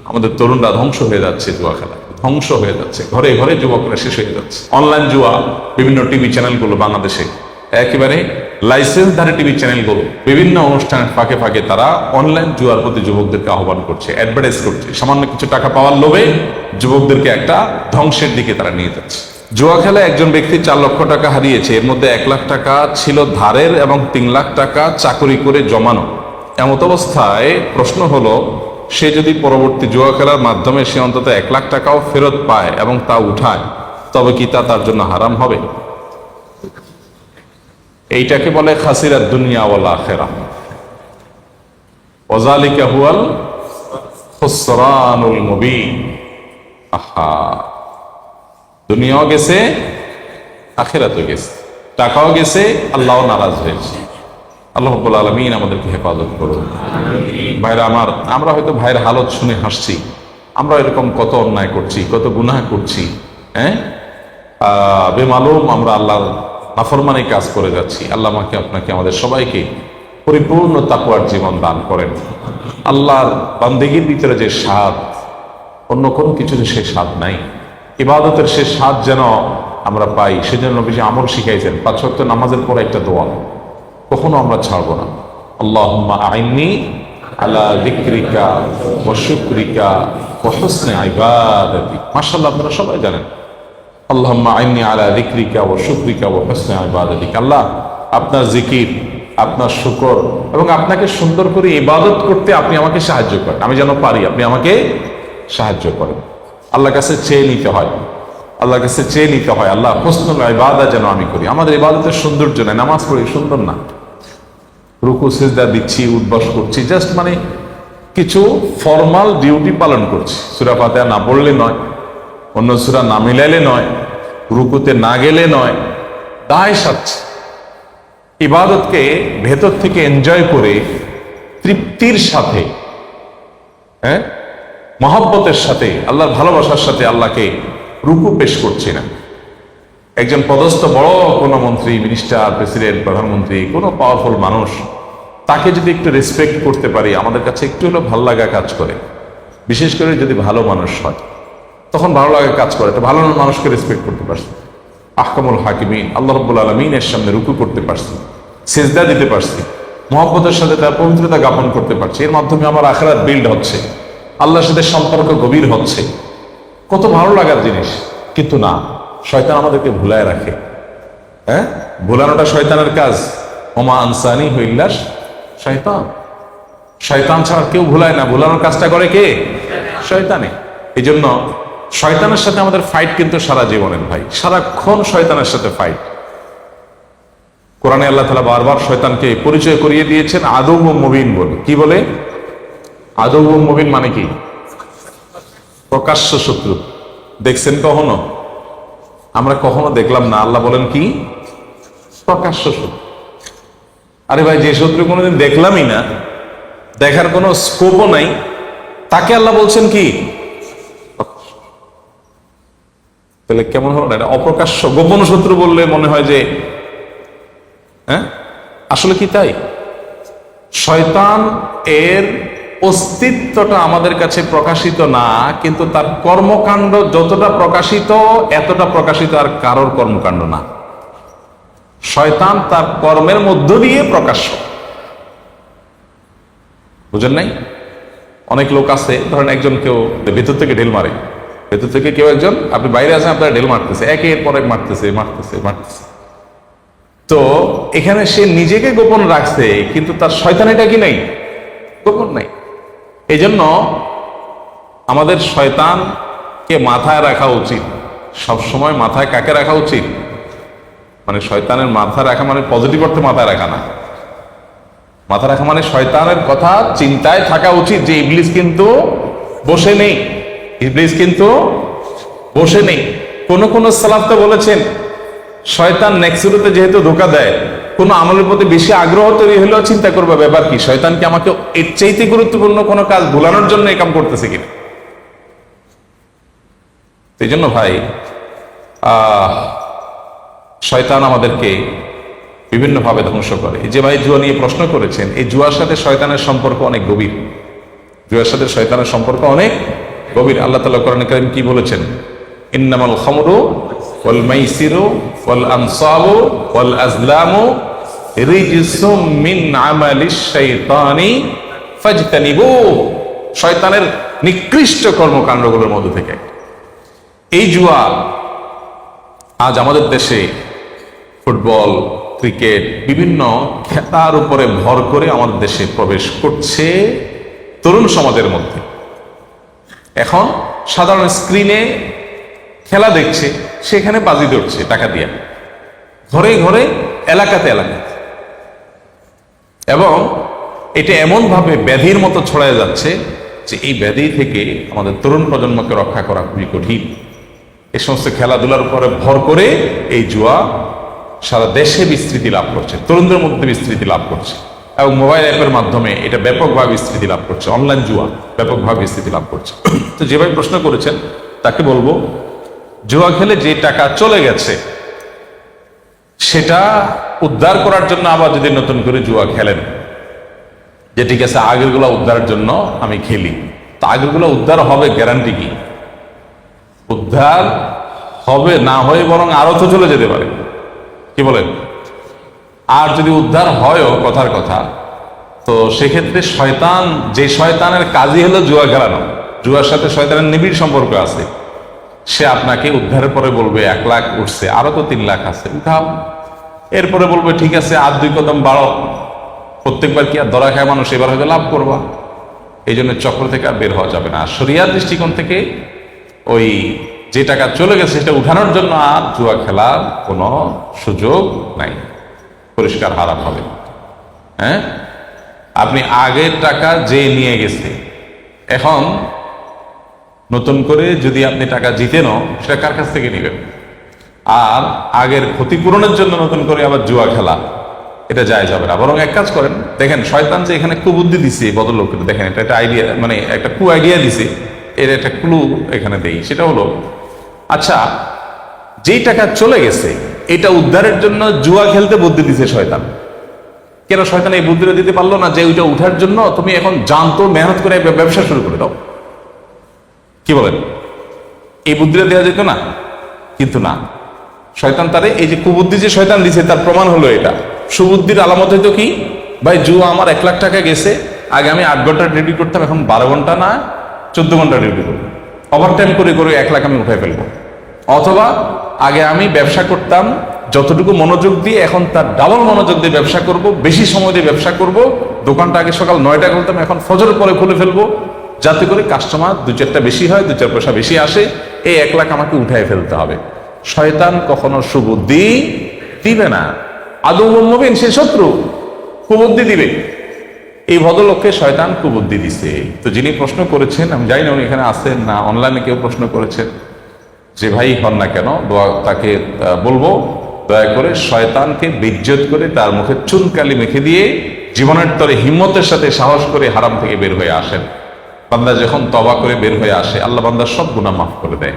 আমাদের তরুণরা ধ্বংস হয়ে যাচ্ছে জুয়া খেলা, ধ্বংস হয়ে যাচ্ছে, ঘরে ঘরে যুবকরা শেষ হয়ে যাচ্ছে। অনলাইন জুয়া, বিভিন্ন টিভি চ্যানেলগুলো বাংলাদেশে একেবারে লাইসেন্সধারী টিভি চ্যানেলগুলো বিভিন্ন অনুষ্ঠানের ফাঁকে ফাঁকে তারা অনলাইন জুয়ার প্রতি যুবকদেরকে আহ্বান করছে, অ্যাডভার্টাইজ করছে। সামান্য কিছু টাকা পাওয়ার লোভে যুবকদেরকে একটা ধ্বংসের দিকে তারা নিয়ে যাচ্ছে। জুয়া খেলায় একজন ব্যক্তি 4 লক্ষ টাকা হারিয়েছে। এর মধ্যে 1 লাখ টাকা ছিল ধারের এবং 3 লাখ টাকা চাকরি করে জমানো। এমত অবস্থায় প্রশ্ন হলো, সে যদি পরবর্তী জুয়া খেলার মাধ্যমে সে অন্তত 1 লাখ টাকাও ফেরত পায় এবং তা উঠায়, তবে কি তা তার জন্য হারাম হবে? এইটাকে বলে খাসিরাত দুনিয়া ওয়াল আখিরাহ, ওয়াযালিকা হুয়াল খুসরানুল মুবিন। আহা, দুনিয়াও গেছে, আখিরাতও গেছে, টাকাও গেছে, আল্লাহও নারাজ হয়েছে। আল্লাহ রাব্বুল আলামিন আমাদেরকে হেফাজত করুন। ভাইরা আমার, আমরা হয়তো ভাইয়ের হালত শুনে হাসছি, আমরা এরকম কত অন্যায় করছি, কত গুনাহ করছি, হ্যাঁ, বেমালুম আমরা আল্লাহর নাফরমানি কাজ করে যাচ্ছি। আল্লাহ আমাকে আপনাকে আমাদের সবাইকে পরিপূর্ণ তাকওয়ার জীবন দান করেন। আল্লাহর বান্দেগীর ভিতরে যে স্বাদ, অন্য কোনো কিছুতে সে স্বাদ নাই। ইবাদতের সে স্বাদ যেন আমরা পাই, সেজন্য নবীজি আমল শিখাইছেন। 5 ওয়াক্ত নামাজের পর একটা দোয়া কখনো আমরা ছাড়বো না। আল্লাহুম্মা আইন্নি আলা যিকরিকা ওয়া শুকরিকা ওয়া হুসনি ইবাদাতিক। মাশাআল্লাহ, আপনারা সবাই জানেন আল্লাহুম্মা আইন্নি আলা যিকরিকা ওয়া শুকরিকা ওয়া হুসনি ইবাদাতিক। আল্লাহ, আপনার জিকির, আপনার শুকর এবং আপনাকে সুন্দর করে ইবাদত করতে আপনি আমাকে সাহায্য করেন। আমি যেন পারি, আপনি আমাকে সাহায্য করেন। আল্লাহর কাছে চেয়ে নিতে হয়, আল্লাহর কাছে চেয়ে নিতে হয়, আল্লাহ হুসনুল ইবাদত যেন আমি করি। আমাদের ইবাদতের সৌন্দর্য নাই, নামাজ পড়ি সুন্দর না, রুকু সিজদা দিচ্ছি, উঠবস করছি, জাস্ট মানে কিছু ফর্মাল ডিউটি পালন করছি। সূরা ফাতিহা না পড়লে নয়, অন্য সূরা না মিলাইলে নয়, রুকুতে না গেলে নয়, দায় সাচ্ছে। ইবাদতকে ভেতর থেকে এনজয় করে তৃপ্তির সাথে, হ্যাঁ, মহব্বতের সাথে, আল্লাহর ভালোবাসার সাথে আল্লাহকে রুকু পেশ করছি না। একজন পদস্থ বড় কোনো মন্ত্রী, মিনিস্টার, প্রেসিডেন্ট, প্রধানমন্ত্রী, কোনো পাওয়ারফুল মানুষ, তাকে যদি একটু রেসপেক্ট করতে পারি, আমাদের কাছে একটু হলেও ভালো লাগা কাজ করে। বিশেষ করে যদি ভালো মানুষ হয়, তখন ভালো লাগা কাজ করে। তো ভালো মানুষকে রেসপেক্ট করতে পারছি, আহকামুল হাকিমিন আল্লাহ রাব্বুল আলামিনের সামনে রুকু করতে পারছি, সিজদা দিতে পারছি, মহব্বতের সাথে তার পবিত্রতা জ্ঞাপন করতে পারছি। এর মাধ্যমে আমার আখিরাত বিল্ড হচ্ছে, আল্লাহর সাথে সম্পর্ক গভীর হচ্ছে। কত ভালো লাগার জিনিস। কিন্তু না, শয়তান আমাদেরকে ভুলায় রাখে। হ্যাঁ, ভুলানোটা শয়তানের কাজ। ওমা আনসানি ইল্লা শয়তান। শয়তান ছাড়া কেউ ভুলায় না, ভুলানোর কাজটা করে কে? শয়তানে। এই জন্য শয়তানের সাথে আমাদের ফাইট কিন্তু সারা জীবনের ভাই, সারাক্ষণ শয়তানের সাথে ফাইট। কোরআনে আল্লাহ তাআলা বারবার শয়তানকে পরিচয় করিয়ে দিয়েছেন আদুউম মুবিন বলে। কি বলে? আদুউম মুবিন মানে কি? প্রকাশ্য শত্রু। দেখছেন কখনো? আমরা কখনো দেখলাম না। আল্লাহ বলেন কি? প্রকাশ্য শত্রু। আরে ভাই, যে শত্রু কোনোদিন দেখলামই না, দেখার কোনো স্কোপও নাই, তাকে আল্লাহ বলছেন কি? তাহলে কেমন হলো না? এটা অপ্রকাশ্য গোপন শত্রু বললে মনে হয় যে, হ্যাঁ, আসলে কি তাই? শয়তান এর অস্তিত্বটা আমাদের কাছে প্রকাশিত না, কিন্তু তার কর্মকাণ্ড যতটা প্রকাশিত, এতটা প্রকাশিত আর কারোর কর্মকাণ্ড না। শয়তান তার কর্মের মধ্য দিয়ে প্রকাশ্য। বুঝেন নাই? অনেক লোক আছে, ধরেন একজন কেউ ভেতর থেকে ঢিল মারে, ভেতর থেকে কেউ একজন, আপনি বাইরে আছেন, আপনার ঢিল মারতেছে, একের পর এক মারতেছে মারতেছে মারতেছে। তো এখানে সে নিজেকে গোপন রাখছে, কিন্তু তার শয়তানিটা কি নাই? গোপন নাই। এই জন্য আমাদের শয়তানকে মাথায় রাখা উচিত সবসময়। মাথায় কাকে রাখা উচিত? মানে শয়তানের মাথায় রাখা মানে পজিটিভ অর্থে মাথায় রাখা না। মাথা রাখা মানে শয়তানের কথা চিন্তায় থাকা উচিত যে ইবলিস কিন্তু বসে নেই, ইবলিস কিন্তু বসে নেই। কোন কোন সালাফ তো বলেছেন, শয়তান নেক্সুরুতে যেহেতু ধোঁকা দেয়, কোন আমলের প্রতি বেশি আগ্রহ তৈরি হলেও চিন্তা করবে ব্যাপার কি, শয়তানকে আমাকে এর চাইতে গুরুত্বপূর্ণ কোনো কাজ ভুলানোর জন্য এই কাম করতেছে কিনা। এই জন্য ভাই, শয়তান আমাদেরকে বিভিন্নভাবে ধ্বংস করে। এই যে ভাই জুয়া নিয়ে প্রশ্ন করেছেন, এই জুয়ার সাথে শয়তানের সম্পর্ক অনেক গভীর। জুয়ার সাথে শয়তানের সম্পর্ক অনেক গভীর। আল্লাহ তাআলা কোরআনে কারীম কি বলেছেন? ইন্নামাল খামরু ওয়াল মাইসিরু ওয়াল আনসাবু ওয়াল আজলামু রিজসুম মিন আমালিশ শাইতানি ফাজতানিবু। শয়তানের নিকৃষ্ট কর্মকাণ্ডগুলোর মধ্যে থেকে এই জুয়া আজ আমাদের দেশে ফুটবল, ক্রিকেট, বিভিন্ন খেলার উপরে ভর করে আমাদের দেশে প্রবেশ করছে তরুণ সমাজের মধ্যে। এখন সাধারণ স্ক্রিনে খেলা দেখছে, সেখানে বাজি ধরছে টাকা দিয়ে, ঘরে ঘরে, এলাকাতে এলাকাতে, এবং এটা এমন ভাবে ব্যাধির মতো ছড়ায় যাচ্ছে যে এই ব্যাধি থেকে আমাদের তরুণ প্রজন্মকে রক্ষা করা খুবই কঠিন। এই সমস্ত খেলাধুলার উপরে ভর করে এই জুয়া সারা দেশে বিস্তৃতি লাভ করছে, তরুণদের মধ্যে বিস্তৃতি লাভ করছে, এবং মোবাইল অ্যাপের মাধ্যমে এটা ব্যাপকভাবে বিস্তৃতি লাভ করছে। অনলাইন জুয়া ব্যাপকভাবে বিস্তৃতি লাভ করছে। তো যেভাবে প্রশ্ন করেছেন তাকে বলবো, জুয়া খেলে যে টাকা চলে গেছে সেটা উদ্ধার করার জন্য আবার যদি নতুন করে জুয়া খেলেন, যে ঠিক আছে আগেরগুলো উদ্ধারের জন্য আমি খেলি, তো আগেরগুলো উদ্ধার হবে গ্যারান্টি কি? উদ্ধার হবে না হয়ে বরং আরো তো চলে যেতে পারে, কি বলেন? আর যদি উদ্ধার হয়ও কথার কথা, তো সেক্ষেত্রে শয়তান, যে শয়তানের কাজই হলো জুয়া খেলানো, জুয়ার সাথে শয়তানের নিবিড় সম্পর্ক আছে, সে আপনাকে উদ্ধারের পরে বলবে 1 লাখ উঠছে, আরো তো 3 লাখ আছে, উঠাও। এরপরে বলবে ঠিক আছে আর 2 কদম বাড়ো, প্রত্যেকবার কি আর ধরা খায় মানুষ, এবার হয়তো লাভ করবা। এই জন্য চক্র থেকে আর বের হওয়া যাবে না। শরিয়ার দৃষ্টিকোণ থেকে ওই যে টাকা চলে গেছে সেটা উঠানোর জন্য আর জুয়া খেলার কোনো সুযোগ নাই, পরিষ্কার হারাম হবে। হ্যাঁ, আপনি আগের টাকা যে নিয়ে গেছে, এখন নতুন করে যদি আপনি টাকা জিতেনও, সেটা কার কাছ থেকে নেবেন? আর আগের ক্ষতিপূরণের জন্য নতুন করে আবার জুয়া খেলা, এটা যায় যাবে না। বরং এক কাজ করেন, দেখেন শয়তান যে এখানে কুবুদ্ধি দিছে ভদ্রলোককে, দেখেন এটা একটা আইডিয়া, মানে একটা কু আইডিয়া দিছে, এর একটা ক্লু এখানে দেই। সেটা হলো, আচ্ছা যেই টাকা চলে গেছে এটা উদ্ধারের জন্য জুয়া খেলতে বুদ্ধি দিছে শয়তান। কেন শয়তান এই বুদ্ধিটা দিতে পারলো না যে ওইটা উঠার জন্য তুমি এখন জানতো মেহনত করে ব্যবসা শুরু করে দাও? কি বলেন? এই বুদ্ধিটা দেওয়া যেত না? কিন্তু না, শয়তান তারে এই যে কুবুদ্ধি যে শয়তান দিছে তার প্রমাণ হলো এটা। সুবুদ্ধির আলামত হইতো কি? ভাই জুয়া আমার 1 লাখ টাকা গেছে, আগে আমি 8 ঘন্টা ডিউটি করতাম, এখন 12 ঘন্টা না 14 ঘন্টা ডিউটি করবো, ওভার টাইম করে করে 1 লাখ আমি উঠাই ফেলবো। অথবা আগে আমি ব্যবসা করতাম যতটুকু মনোযোগ দিয়ে, এখন তার ডাবল মনোযোগ দিয়ে ব্যবসা করব, বেশি সময় দিয়ে ব্যবসা করব। দোকানটা আগে সকাল 9টায় খুলতাম, এখন ফজর পরে খুলে ফেলবো, যাতে করে কাস্টমার 2-4টা বেশি হয়, 2-4 পয়সা বেশি আসে। এই 1 লাখ আমাকে উঠাই ফেলতে হবে। শয়তান কখনো সুবুদ্ধি দিবে না। আদৌল মুবিন, সে শত্রু, কুবুদ্ধি দিবে। এই ভদ্রলোককে শয়তান কুবুদ্ধি দিছে। তো যিনি প্রশ্ন করেছেন, আমি জানি না উনি এখানে আছেন না অনলাইনে কেউ প্রশ্ন করেছেন, যে ভাই হন না কেন, তাকে বলবো দয়া করে শয়তানকে বেইজ্জত করে তার মুখে চুনকালি মেখে দিয়ে জীবনের তরে হিম্মতের সাথে সাহস করে হারাম থেকে বের হয়ে আসেন। বান্দা যখন তওবা করে বের হয়ে আসে, আল্লাহ বান্দার সব গুনাহ মাফ করে দেয়।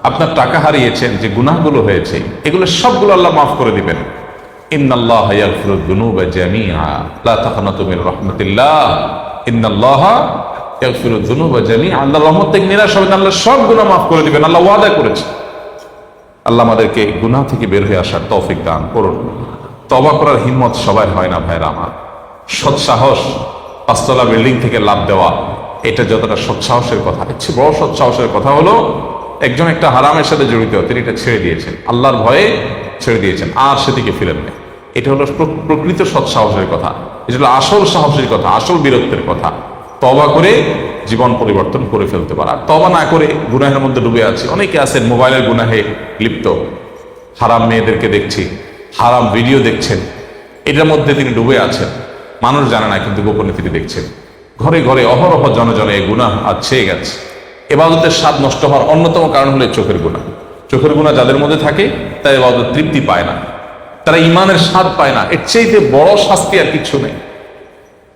আপনার টাকা হারিয়েছেন, যে গুনাহগুলো হয়েছে, এগুলো সবগুলো আল্লাহ মাফ করে দিবেন। ইন্নাল্লাহা ইয়াগফিরুয যুনুবা জামিআ লা তাকনাতু মির রাহমাতিল্লাহ, ইন্নাল্লাহা ইয়াগফিরুয যুনুবা জামিআ। আল্লাহর রহমত থেকে নিরাশ হবেন, আল্লাহ সব গুনাহ মাফ করে দিবেন, আল্লাহ ওয়াদা করেছে। আল্লাহ আমাদেরকে গুনাহ থেকে বের হয়ে আসার তৌফিক দান করুন। তওবা করার হিম্মত সবার হয় না ভাইরা আমার। সৎসাহস, 5 তলা বিল্ডিং থেকে লাফ দেওয়া, এটা যতটা সৎসাহসের কথা, এর চেয়ে বড় সৎসাহসের কথা হলো একজন একটা হারামের সাথে জড়িত, তিনি এটা ছেড়ে দিয়েছেন, আল্লাহর ভয়ে ছেড়ে দিয়েছেন, আর সেদিকে ফিরেন না। এটা হলো প্রকৃত সৎসাহসের কথা, এটা হলো আসল সাহসের কথা, আসল বীরত্বের কথা। তওবা করে জীবন পরিবর্তন করে ফেলতে পারা। তওবা না করে গুনাহের মধ্যে ডুবে আছে অনেকে আছেন, মোবাইলের গুনাহে লিপ্ত, হারাম মেয়েদেরকে দেখছি, হারাম ভিডিও দেখছেন, এটার মধ্যে তিনি ডুবে আছেন, মানুষ জানে না কিন্তু গোপনে তিনি দেখছেন। ঘরে ঘরে অহরহ জনজনে এই গুনাহ আজ ছেয়ে গেছে। ইবাদতের স্বাদ নষ্ট হওয়ার অন্যতম কারণ হলো চোখের গুনাহ। চোখের গুনাহ যাদের মধ্যে থাকে তারা ইবাদত তৃপ্তি পায় না, তারা ঈমানের স্বাদ পায় না। এর চাইতে বড় শাস্তি আর কিছু নেই।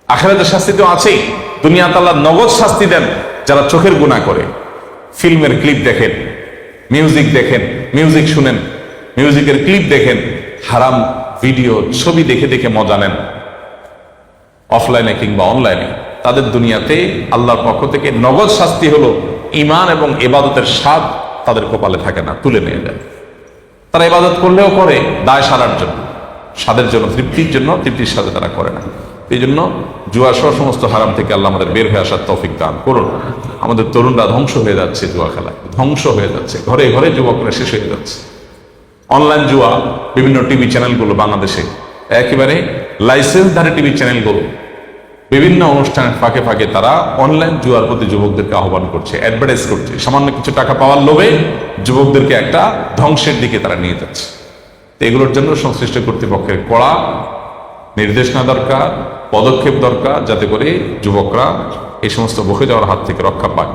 আখিরাতের শাস্তি তো আছেই, দুনিয়াতে আল্লাহ নগদ শাস্তি দেন যারা চোখের গুনাহ করে। ফিল্মের ক্লিপ দেখেন, মিউজিক দেখেন, মিউজিক শুনেন, মিউজিকের ক্লিপ দেখেন, হারাম ভিডিও ছবি দেখে দেখে মজা নেন, অফলাইনে কিংবা অনলাইনে। তাদের দুনিয়াতে আল্লাহর পক্ষ থেকে নগদ শাস্তি হলো ঈমান এবং ইবাদতের স্বাদ তাদের কপালে থাকে না, তুলে নিয়ে যায়। তারা ইবাদত করলেও করে দায় সারার জন্য, স্বাদের জন্য, তৃপ্তির জন্য, তৃপ্তির সাথে তারা করে না। এই জন্য জুয়া সহ সমস্ত হারাম থেকে আল্লাহ আমাদের বের হয়ে আসার তৌফিক দান করুন। আমাদের তরুণরা ধ্বংস হয়ে যাচ্ছে জুয়া খেলায়, ধ্বংস হয়ে যাচ্ছে, ঘরে ঘরে যুবকরা শেষ হয়ে যাচ্ছে। অনলাইন জুয়া, বিভিন্ন টিভি চ্যানেলগুলো বাংলাদেশে একেবারে লাইসেন্সধারী টিভি চ্যানেলগুলো বিভিন্ন অনুষ্ঠানের ফাঁকে ফাঁকে তারা অনলাইন জুয়ার প্রতি যুবকদেরকে আহ্বান করছে, অ্যাডভার্টাইজ করছে, সামান্য কিছু টাকা পাওয়ার লোভে যুবকদেরকে একটা ধ্বংসের দিকে তারা নিয়ে যাচ্ছে। তো এগুলোর জন্য সংশ্লিষ্ট কর্তৃপক্ষের কড়া নির্দেশনা দরকার, পদক্ষেপ দরকার, যাতে করে যুবকরা এই সমস্ত বকে যাওয়ার হাত থেকে রক্ষা পায়।